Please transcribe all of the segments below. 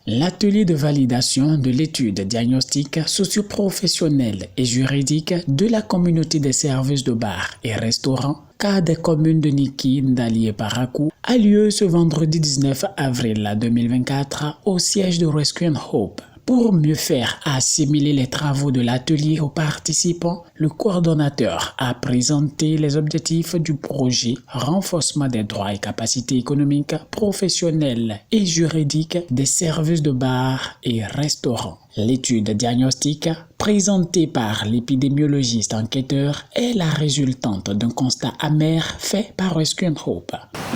L'atelier de validation de l'étude diagnostique socio-professionnelle et juridique de la communauté des services de bars et restaurants cas des communes de Niki, Ndali et Parakou a lieu ce vendredi 19 avril 2024 au siège de Rescue and Hope. Pour mieux faire assimiler les travaux de l'atelier aux participants, le coordonnateur a présenté les objectifs du projet renforcement des droits et capacités économiques, professionnelles et juridiques des services de bars et restaurants. L'étude diagnostique présentée par l'épidémiologiste enquêteur est la résultante d'un constat amer fait par Rescue and Hope.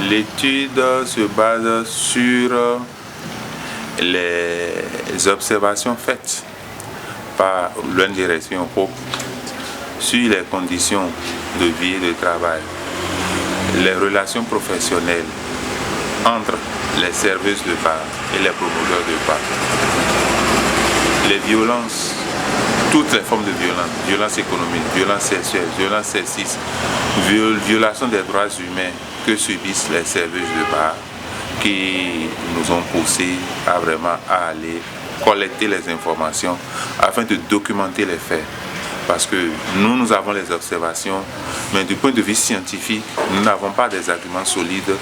L'étude se base sur les observations faites par l'ONG Rescue and Hope sur les conditions de vie et de travail, les relations professionnelles entre les services de bar et les promoteurs de bar, les violences, toutes les formes de violence, violence économique, violence sexuelle, violence sexiste, violation des droits humains que subissent les services de bar, qui nous ont poussé à vraiment aller collecter les informations afin de documenter les faits. Parce que nous avons les observations, mais du point de vue scientifique, nous n'avons pas des arguments solides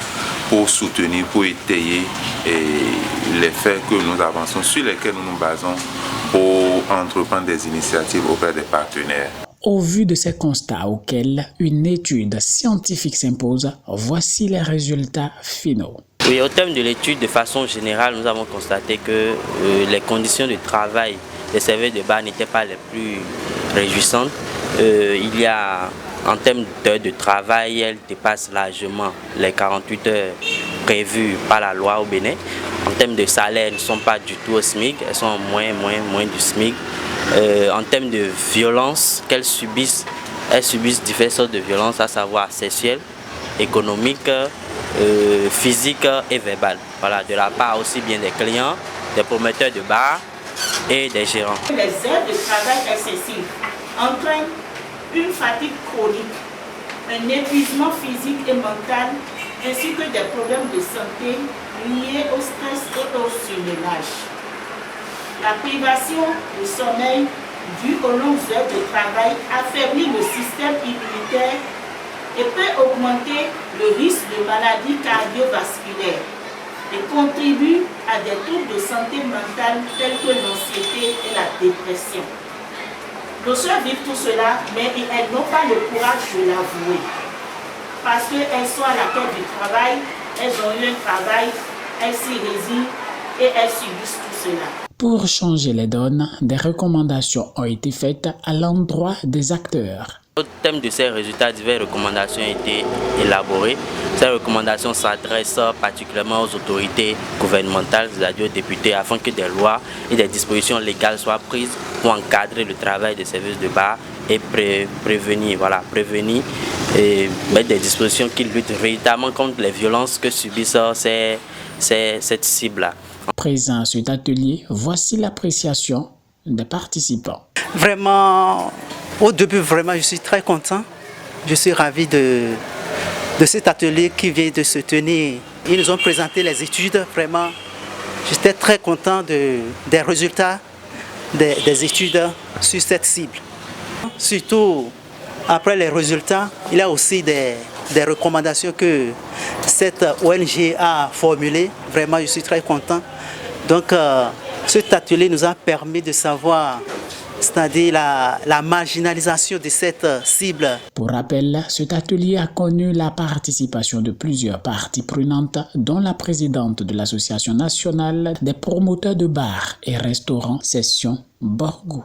pour soutenir, pour étayer les faits que nous avançons, sur lesquels nous nous basons pour entreprendre des initiatives auprès des partenaires. Au vu de ces constats auxquels une étude scientifique s'impose, voici les résultats finaux. Oui, au terme de l'étude, de façon générale, nous avons constaté que les conditions de travail des services de bar n'étaient pas les plus réjouissantes. Il y a, en termes d'heures de travail, elles dépassent largement les 48 heures prévues par la loi au Bénin. En termes de salaire, elles ne sont pas du tout au SMIC, elles sont moins du SMIC. En termes de violence qu'elles subissent, elles subissent diverses sortes de violences, à savoir sexuelles, économiques, physique et verbale, voilà, de la part aussi bien des clients, des promoteurs de bars et des gérants. Les heures de travail excessives entraînent une fatigue chronique, un épuisement physique et mental, ainsi que des problèmes de santé liés au stress et au surmenage. La privation de sommeil due aux longues heures de travail affaiblit le système immunitaire et peut augmenter le risque de maladies cardiovasculaires et contribue à des troubles de santé mentale tels que l'anxiété et la dépression. Nos soeurs vivent tout cela, mais elles n'ont pas le courage de l'avouer. Parce qu'elles sont à la quête du travail, elles ont eu un travail, elles s'y résignent et elles subissent tout cela. Pour changer les donnes, des recommandations ont été faites à l'endroit des acteurs. Au thème de ces résultats, diverses recommandations ont été élaborées. Ces recommandations s'adressent particulièrement aux autorités gouvernementales, c'est-à-dire aux députés, afin que des lois et des dispositions légales soient prises pour encadrer le travail des services de bar et prévenir et mettre des dispositions qui luttent véritablement contre les violences que subissent cette cible-là. Présent à cet atelier, voici l'appréciation des participants. Vraiment, au début, je suis très content. Je suis ravi de cet atelier qui vient de se tenir. Ils nous ont présenté les études, vraiment. J'étais très content des résultats des études sur cette cible. Surtout, après les résultats, il y a aussi des recommandations que cette ONG a formulées. Vraiment, je suis très content. Donc, cet atelier nous a permis de savoir, c'est-à-dire la marginalisation de cette cible. Pour rappel, cet atelier a connu la participation de plusieurs parties prenantes, dont la présidente de l'Association nationale des promoteurs de bars et restaurants, section Borgou.